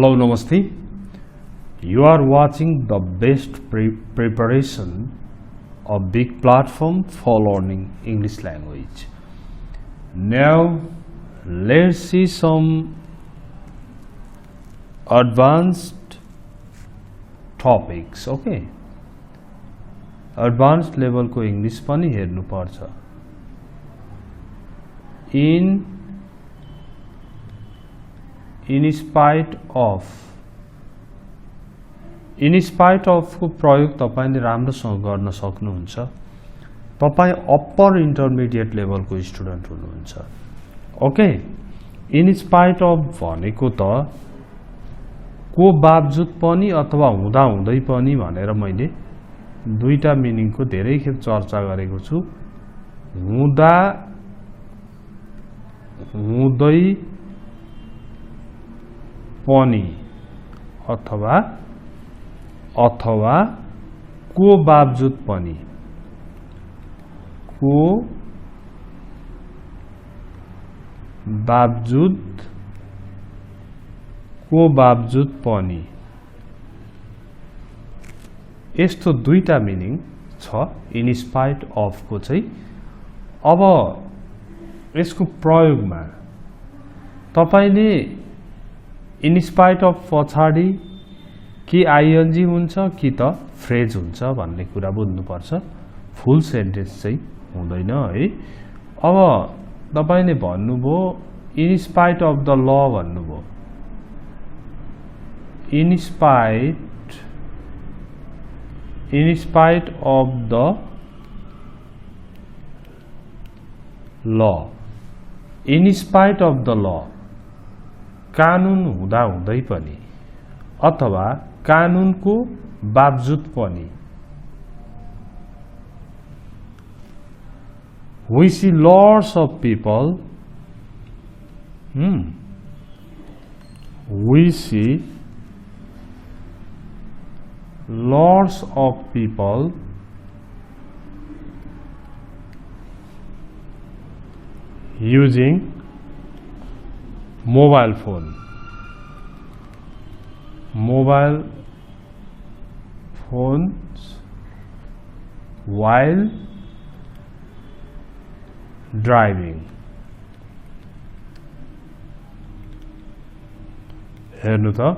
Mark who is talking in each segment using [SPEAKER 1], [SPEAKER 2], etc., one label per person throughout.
[SPEAKER 1] Hello, Namaste. You are watching the best preparation of big platform for learning English language. Now, let's see some advanced topics. Okay, advanced level को English पनि हेर्नु पर्छ. In spite of को प्रयोग तपाईले राम्रोसँग गर्न सक्नुहुन्छ. तपाई अप्पर इन्टरमिडिएट लेभलको स्टुडेन्ट हुनुहुन्छ. ओके, इन स्पाइट अफ भनेको त को बावजुद पनि अथवा हुँदा हुँदै पनि भनेर मैले दुईटा मिनिङको धेरै खेप चर्चा गरेको छु. हुँदा हुँदै पनि अथवा को बावजुद पनि, को बावजुद पनि यस्तो दुईटा मिनिङ छ इन स्पाइट अफ को चाहिँ. अब यसको प्रयोगमा तपाईले इन स्पाइट अफ पछाडि कि आइएनजी हुन्छ कि त फ्रेज हुन्छ भन्ने कुरा बुझ्नुपर्छ. फुल सेन्टेन्स चाहिँ हुँदैन है. अब तपाईले भन्नुभयो in spite of the law भन्नुभयो. In spite of the law, in spite of the law कानुन हुँदा हुँदै पनि अथवा कानुनको बावजुद पनि. We see lots of people. We see lots of people using mobile phones while driving. हेर्नु त,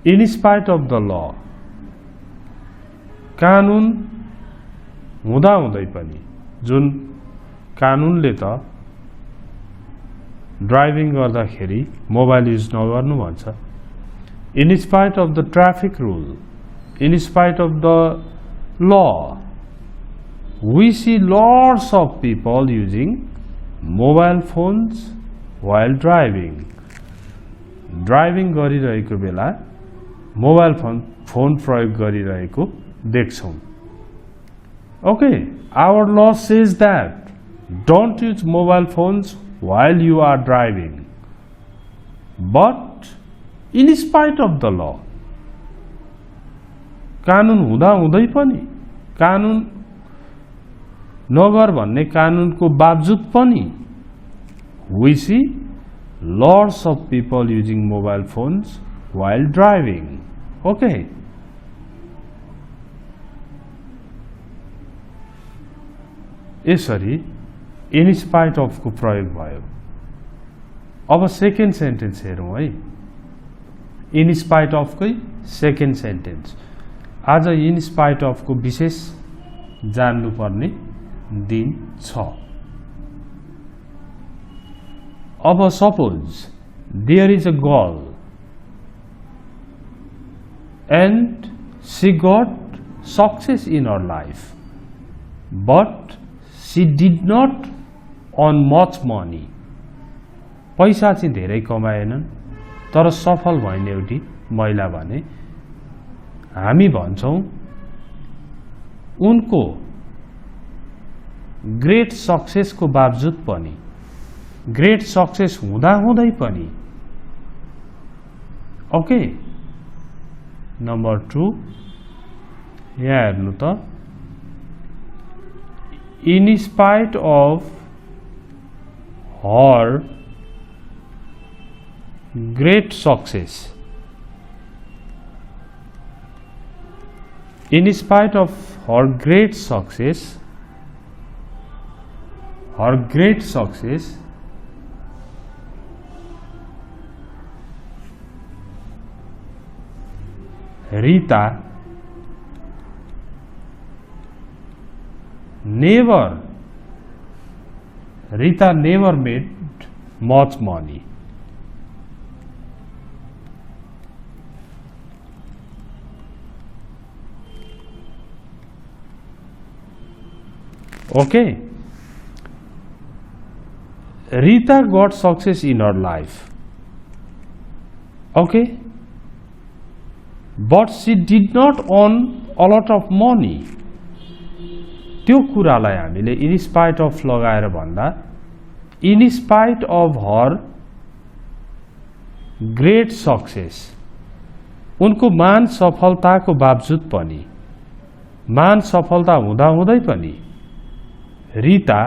[SPEAKER 1] in spite of the law कानुन हुँदा हुँदै पनि, जुन कानुनले त ड्राइभिङ गर्दाखेरि मोबाइल युज नगर्नु भन्छ. In spite of the traffic rule, in spite of the law, we see lots of people using mobile phones while driving. Driving गरिरहेको बेला मोबाइल फोन प्रयोग गरिरहेको देख्छौं. Okay, our law says that don't use mobile phones while you are driving. But in spite of the law, कानुन हुँदा हुँदै पनि, कानुन नगर भन्ने कानुनको बावजुद पनि, we see lots of people using mobile phones while driving. Okay, यसरी इन स्पाइट अफ को प्रयोग भयो. अब सेकेन्ड सेन्टेन्स हेरौं है. इन स्पाइट अफ कै सेकेन्ड सेन्टेन्स. आज इन स्पाइट अफ को विशेष जान्नुपर्ने दिन छ. अब suppose there is a girl and she got success in her life but she did not earn much money. पैसा चाहिँ धेरै कमाएनन् तर सफल भइन् एउटी महिला भने हामी भन्छौं उनको ग्रेट सक्सेस को बावजुद पनि, ग्रेट सक्सेस हुँदा हुँदै पनि. ओके, नम्बर 2 यहाँ हेर्नु त. In spite of her great success, In spite of her great success, Rita never made much money. Okay. Rita got success in her life. Okay. But she did not earn a lot of money. त्यो कुरालाई हामीले in spite of लगाएर भन्दा in spite of her great success, उनको मान सफलताको बावजुद पनि, मान सफलता हुँदा हुँदै पनि Rita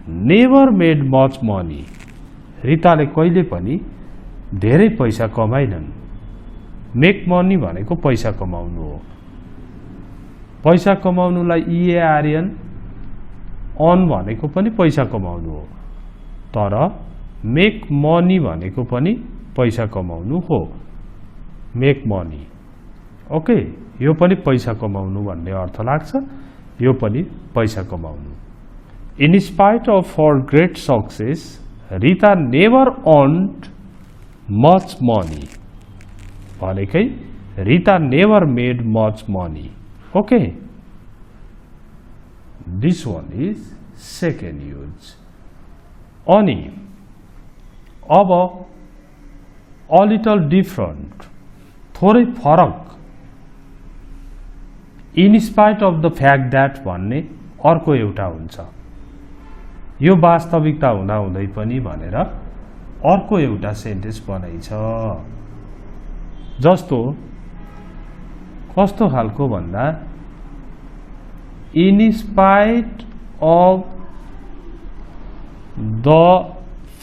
[SPEAKER 1] never made much money. रिताले कहिले पनि धेरै पैसा कमाइनन्. मेक मनी भनेको पैसा कमाउनु हो. पैसा कमाउनुलाई EARN अन भनेको पनि पैसा कमाउनु हो. तर मेक मनी भनेको पनि पैसा कमाउनु हो. Make money. ओके, यो पनि पैसा कमाउनु भन्ने अर्थ लाग्छ. यो पनि पैसा कमाउनु. In spite of her great success, Rita never earned much money. भनेकै Rita never made much money. Okay. This one is second use. Ani. अब a little different. थोरै फरक. In spite of the fact that भन्ने अर्को एउटा हुन्छ. यो वास्तविकता हुँदा हुँदै पनि भनेर अर्को एउटा सेन्टेन्स बनाइछ. जस्तो कस्तो खालको भन्दा in spite of the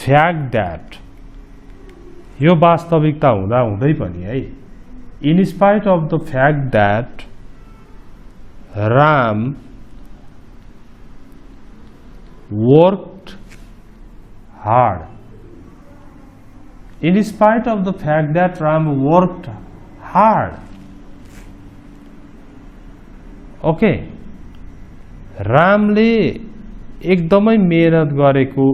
[SPEAKER 1] fact that, यो वास्तविकता हुँदा हुँदै पनि है, in spite of the fact that Ram worked hard. In spite of the fact that Ram worked hard. Okay. रामले एकदमै मेहनत गरेको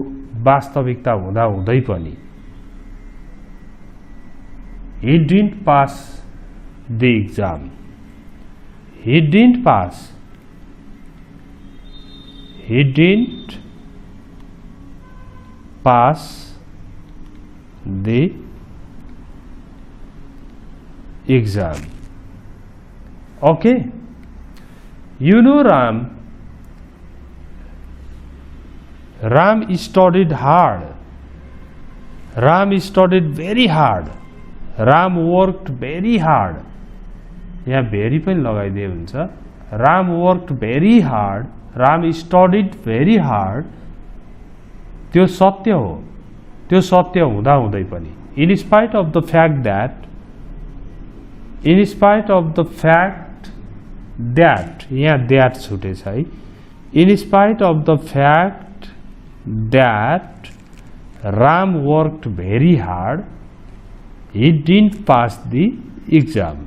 [SPEAKER 1] वास्तविकता हुँदा हुँदै पनि he didn't pass the exam. He didn't pass. He didn't pass the exam. Okay. You know Ram studied hard. Ram studied very hard. Ram worked very hard. यहाँ very पनि लगाइदिए हुन्छ. Ram worked very hard. Ram studied very hard. त्यो सत्य हो. त्यो सत्य हुँदा हुँदै पनि in spite of the fact that यहाँ that छुटेछ है. In spite of the fact that Ram worked very hard, he didn't pass the exam.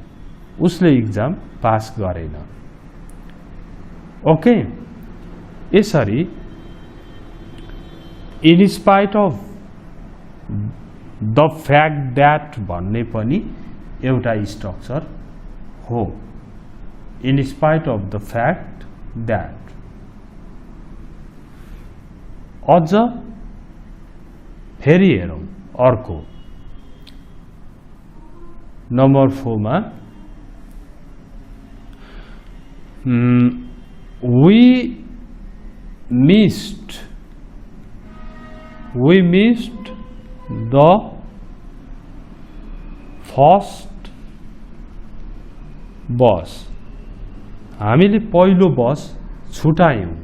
[SPEAKER 1] उसले exam पास गरेन. ओके. यसरी in spite of the fact that भन्ने पनि एउटा structure हो. In spite of the fact that. अझ फेरि हेरौँ अर्को नम्बर 4 मा we missed the first bus. हामीले पहिलो बस छुटायौं.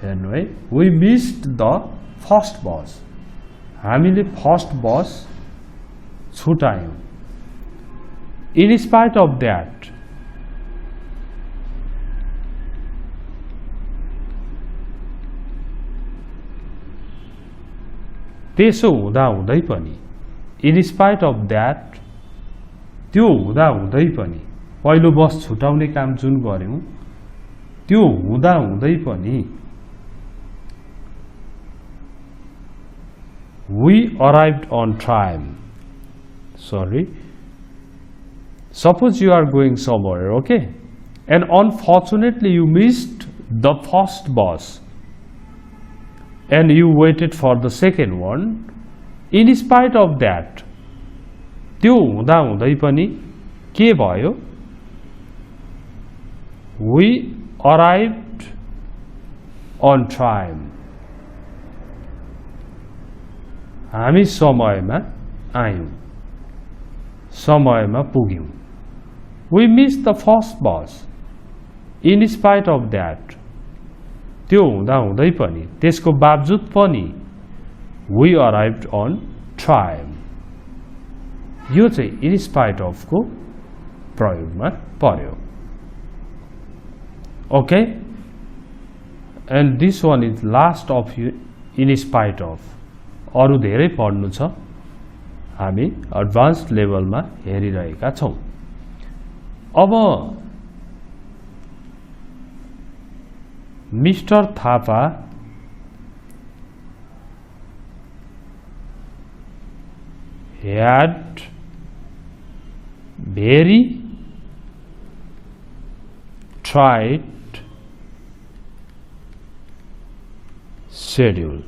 [SPEAKER 1] हेर्नु है, we missed the first bus. हामीले फर्स्ट बस छुटायौं. In spite of that, त्यसो हुँदा हुँदै पनि, in spite of that, त्यो हुँदा हुँदै पनि, पहिलो बस छुटाउने काम जुन गर्यौं त्यो हुँदा हुँदै पनि, we arrived on time. Sorry, suppose you are going somewhere, okay, and unfortunately you missed the first bus and you waited for the second one. In spite of that, त्यो हुँदा हुँदै पनि के भयो? We arrived on time. हामी समयमा आयौं, समयमा पुग्यौं. We missed the first bus. In spite of that, त्यो हुँदा हुँदै पनि, त्यसको बावजुद पनि, we arrived on time. यो चाहिँ in spite of को प्रयोगमा पर्यो. Okay, and this one is last of in spite of. अरु धेरै पढ्नु छ, हामी एडभान्स्ड लेभलमा हेरिरहेका छौं. अब mister Thapa had very tight schedule.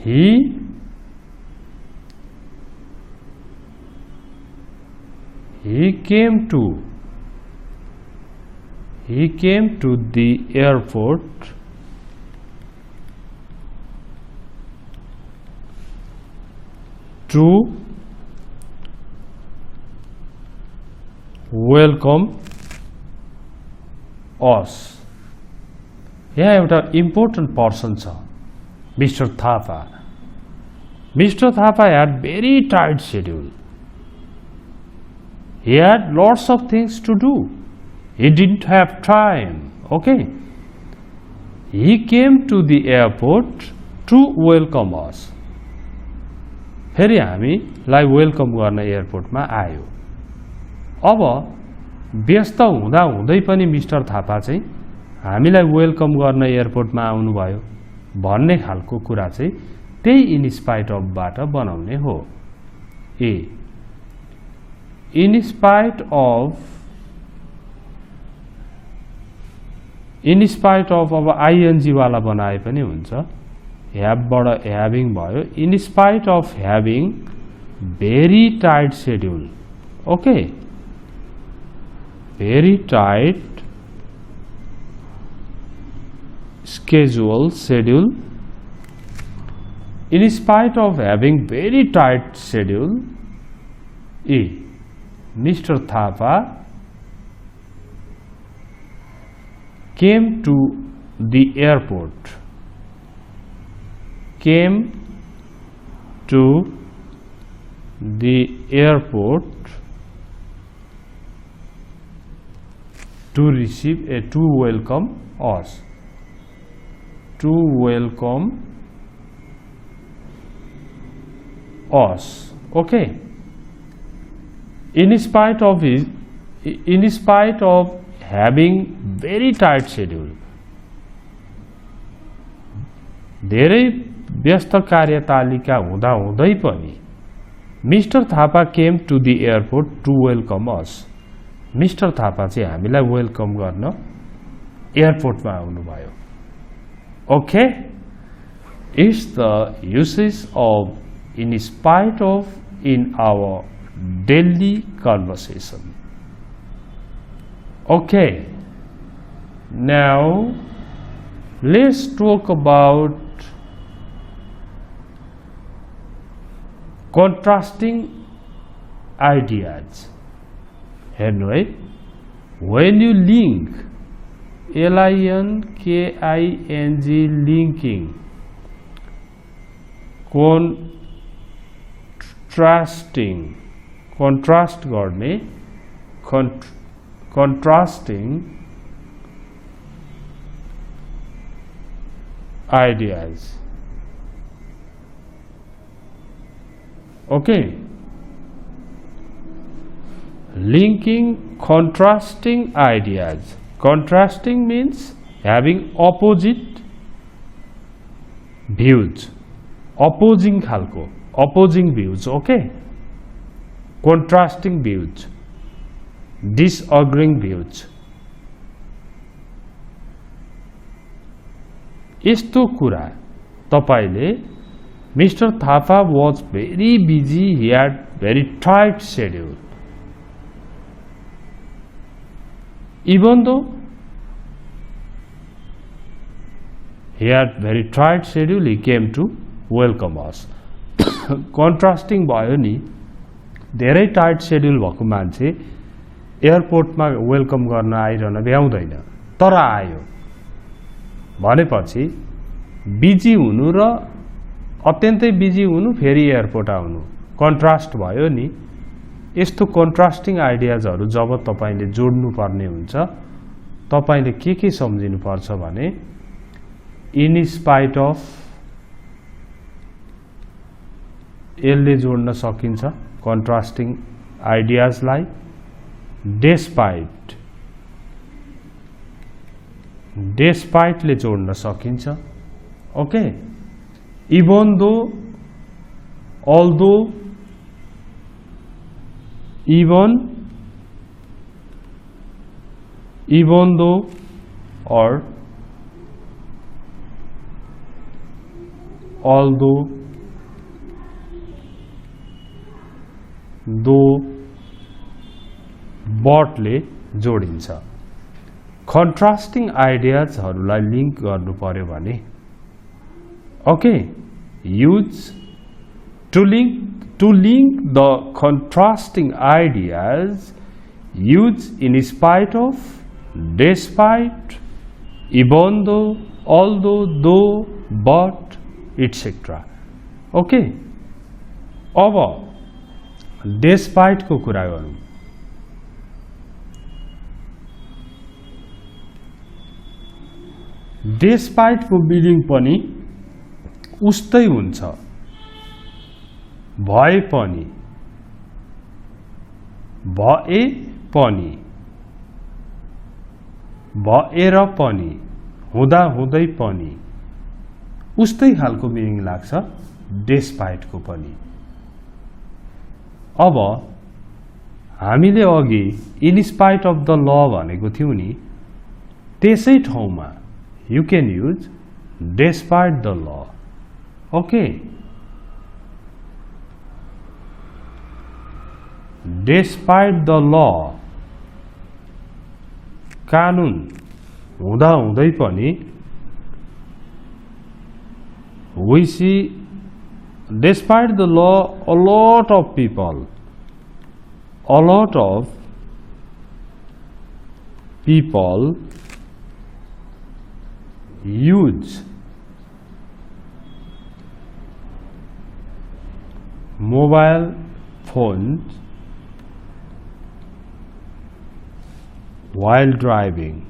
[SPEAKER 1] He came to the airport to welcome us. यहाँ एउटा इम्पोर्टेन्ट पर्सन छ, mister Thapa. Mr. Thapa had very tight schedule. He had lots of things to do. He didn't have time. Okay. He came to the airport to welcome us. फेरि हामीलाई welcome गर्न एयरपोर्टमा आयो. अब व्यस्त हुँदा हुँदै पनि मिस्टर थापा चाहिँ हामीलाई वेलकम गर्न एयरपोर्टमा आउनुभयो भन्ने खालको कुरा चाहिँ त्यही इन स्पाइट अफ बाट बनाउने हो. ए इन स्पाइट अफ अब आइएनजी वाला बनाए पनि हुन्छ. ह्याभबाट ह्याभिङ भयो. In spite of having very tight schedule. Okay, very tight schedule. In spite of having very tight schedule, Mr. Thapa came to the airport. To receive to welcome us. Okay. In spite of having very tight schedule, धेरै व्यस्त कार्यतालिका हुँदा हुँदै पनि mister Thapa came to the airport to welcome us. Mister Thapa चाहिँ हामीलाई welcome गर्न एयरपोर्टमा आउनुभयो. Okay, it's the usage of in spite of in our daily conversation. Okay, now let's talk about contrasting ideas. Anyway, when you link LINKING, linking, contrast गर्ने contrasting ideas. Okay, linking contrasting ideas. Contrasting means having opposite views, opposing khalko, opposing views. Okay, contrasting views, disagreeing views. यस्तो कुरा तपाईले Mr. Thapa was very busy, he had very tight schedule. Even though he had very tight schedule, he came to welcome us. Contrasting भयो नि, धेरै tight schedule भएको मान्छे एयरपोर्टमा welcome गर्न आइरहन भ्याउँदैन, तर आयो भनेपछि बिजी हुनु र अत्यन्तै बिजी हुनु फेरि एयरपोर्ट आउनु कन्ट्रास्ट भयो नि। यस्तो कन्ट्रास्टिङ आइडियाजहरु जब तपाईले जोड्नु पर्ने हुन्छ, तपाईले के सम्झिनु पर्छ भने इन स्पाइट अफ यसले जोड्न सकिन्छ कन्ट्रास्टिङ आइडियाजलाई, डेस्पाइटले जोड्न सकिन्छ। Okay, even though, although, even though or although, though, but ले जोडिन्छ। कन्ट्रास्टिङ आइडियाजहरुलाई लिंक गर्नु पर्यो भने okay, use to link the contrasting ideas, use in spite of, despite, even though, although, though, but, etc. Okay, अब despite को कुरा गरौँ। despite को मिनिङ पनि उस्तै हुन्छ, भए पनि, भएर पनि, हुँदा हुँदै पनि उस्तै खालको मिनिङ लाग्छ डेस्पाइट को पनि। अब हामीले अघि in spite of the law भनेको थियौ नि, त्यसै ठाउँमा you can use despite the law. Okay, despite the law, कानुन हुँदा हुँदै पनि, we see despite the law a lot of people use mobile phones while driving.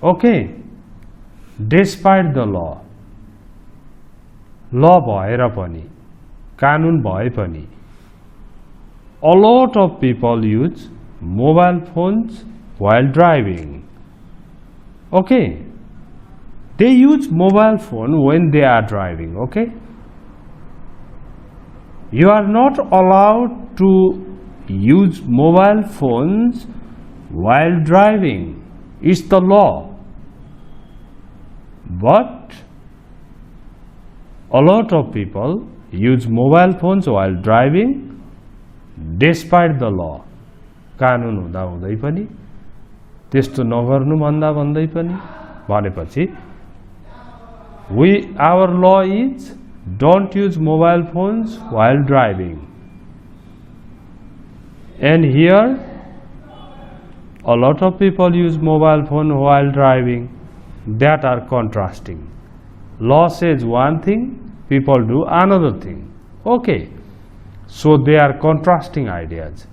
[SPEAKER 1] Okay, despite the law, भएर पनि, कानुन भए पनि, a lot of people use mobile phones while driving. Okay, they use mobile phone when they are driving. Okay, you are not allowed to use mobile phones while driving. It's the law. But a lot of people use mobile phones while driving despite the law. कानुन हुँदा हुँदै पनि, त्यस्तो नगर्नु भन्दा भन्दै पनि, भनेपछि our law is don't use mobile phones while driving. And here a lot of people use mobile phone while driving. that are contrasting. Law says one thing, people do another thing. Okay, so they are contrasting ideas.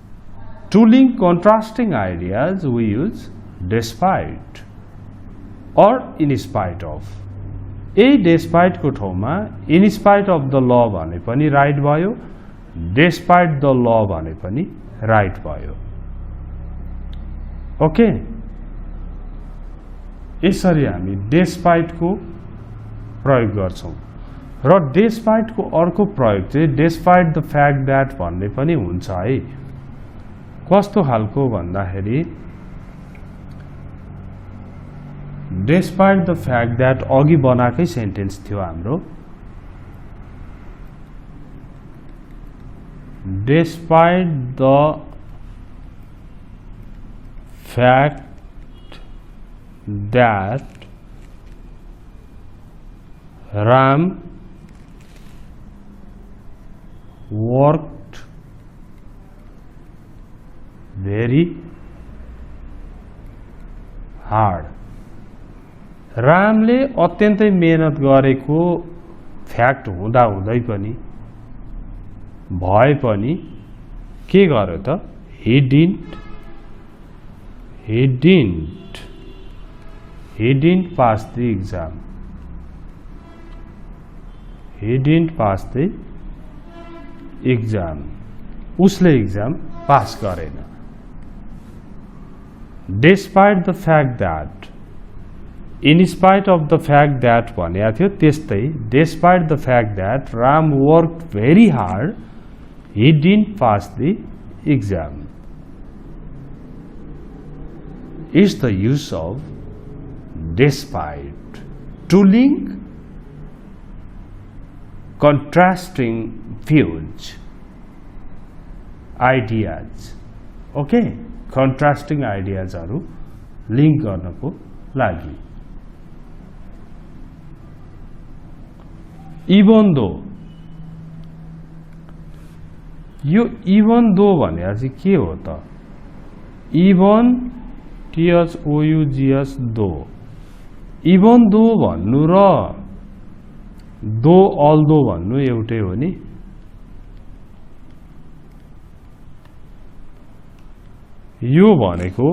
[SPEAKER 1] To link contrasting ideas, we use despite or in spite of. despite को ठाउँमा in spite of the law भने पनि right भयो, despite the law भने पनि right भयो. Okay, यसरी हामी despite को प्रयोग गर्छौं र despite को अर्को प्रयोग चाहिँ despite the fact that भन्ने पनि हुन्छ है. कस्तो खालको भन्दाखेरि despite the fact that अघि बनाएकै सेन्टेन्स थियो हाम्रो, despite the fact that Ram worked very hard. रामले अत्यन्तै मेहनत गरेको फ्याक्ट हुँदा हुँदै पनि भए पनि के गर्यो त? he didn't pass the exam. He didn't pass the exam. उसले exam pass गरेन. Despite the fact that, in spite of the fact that भनेको थियो, त्यस्तै despite the fact that Ram worked very hard, he didn't pass the exam. Is the use of despite to link contrasting views, ideas. Okay, contrasting ideas haru link गर्नको लागि. Even though, यो even though भनेको चाहिँ के हो त? Even THOUGS though. Even though भन्नु र though although भन्नु एउटै हो नि. यो भनेको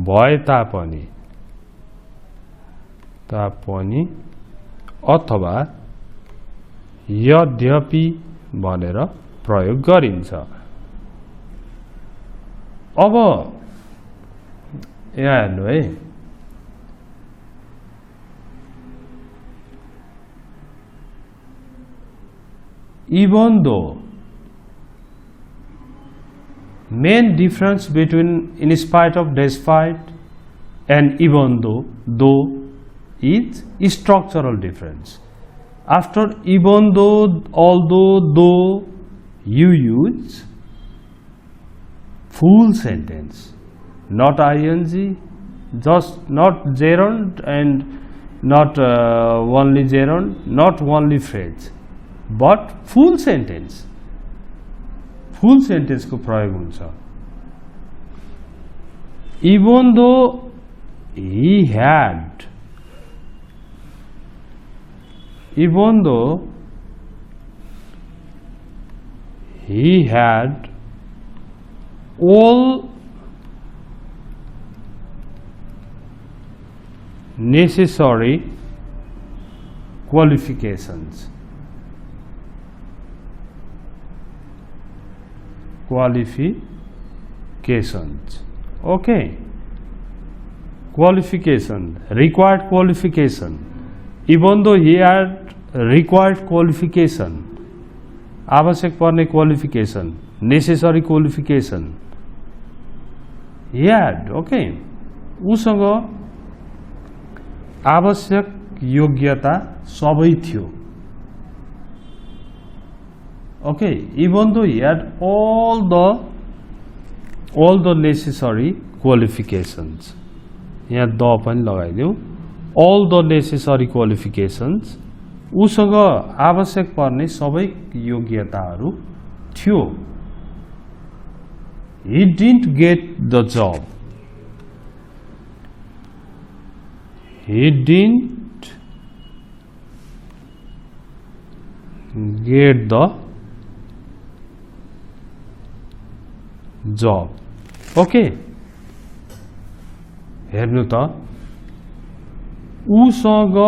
[SPEAKER 1] भए तापनि अथवा यद्यपि भनेर प्रयोग गरिन्छ. अब यहाँ हेर्नु है, even though, main difference between in spite of, despite and even though is structural difference. After even though, although, though, you use full sentence, not ing, just not gerund and not only gerund, not only phrase, but full sentence. Full sentence को प्रयोग हुन्छ. Even though he had, even though he had all necessary qualifications. Okay, qualification, required qualification. Even though he had required qualification, आवश्यक पर्ने qualification, necessary qualification, he had. Okay, उसँग आवश्यक योग्यता सबै थियो. Okay, even though he had all the necessary qualifications. यहाँ the पनि लगाइदिऊ. All the necessary qualifications. उसँग आवश्यक पर्ने सबै योग्यताहरू थियो. He didn't get the job. he didn't get the job. Okay, हेर्नु त उसँग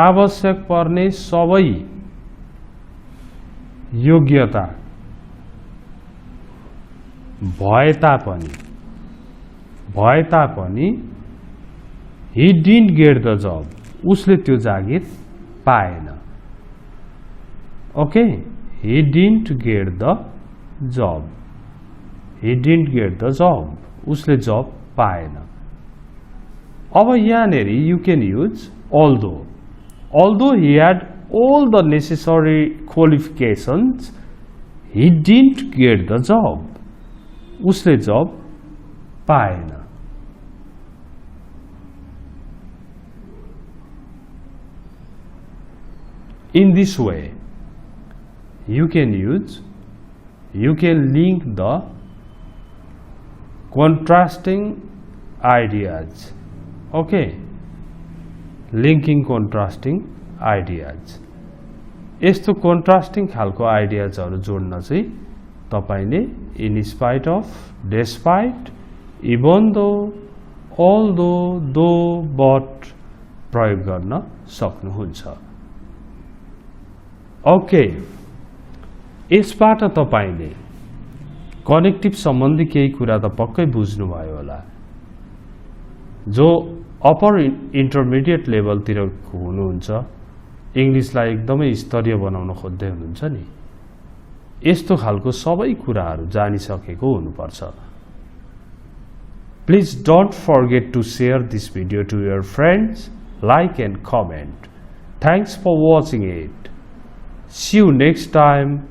[SPEAKER 1] आवश्यक पर्ने सबै योग्यता भए तापनि he didn't get the job. उसले त्यो जागिर पाएन. Okay, he didn't get the job. He didn't get the job. उसले job पाएन. अब यहाँनेरि you can use although. Although he had all the necessary qualifications, he didn't get the job. उसले job पाएन. In this way, you can link the contrasting ideas. Okay, linking contrasting ideas. यस्तो contrasting खालको आइडियाजहरु जोड्न चाहिँ तपाईले in spite of, despite, even though, although, though, but प्रयोग गर्न सक्नुहुन्छ. ओके, यसबाट तपाईले कनेक्टिभ सम्बन्धी केही कुरा त पक्कै बुझ्नु भयो होला. जो अपर इन्टरमिडिएट लेभलतिर हुनुहुन्छ, इंग्लिशलाई एकदमै स्तरीय बनाउन खोज्दै हुनुहुन्छ नि, यस्तो खालको सबै कुराहरू जानिसकेको हुनुपर्छ. Please don't forget to share this video to your friends, like and comment. Thanks for watching it. See you next time.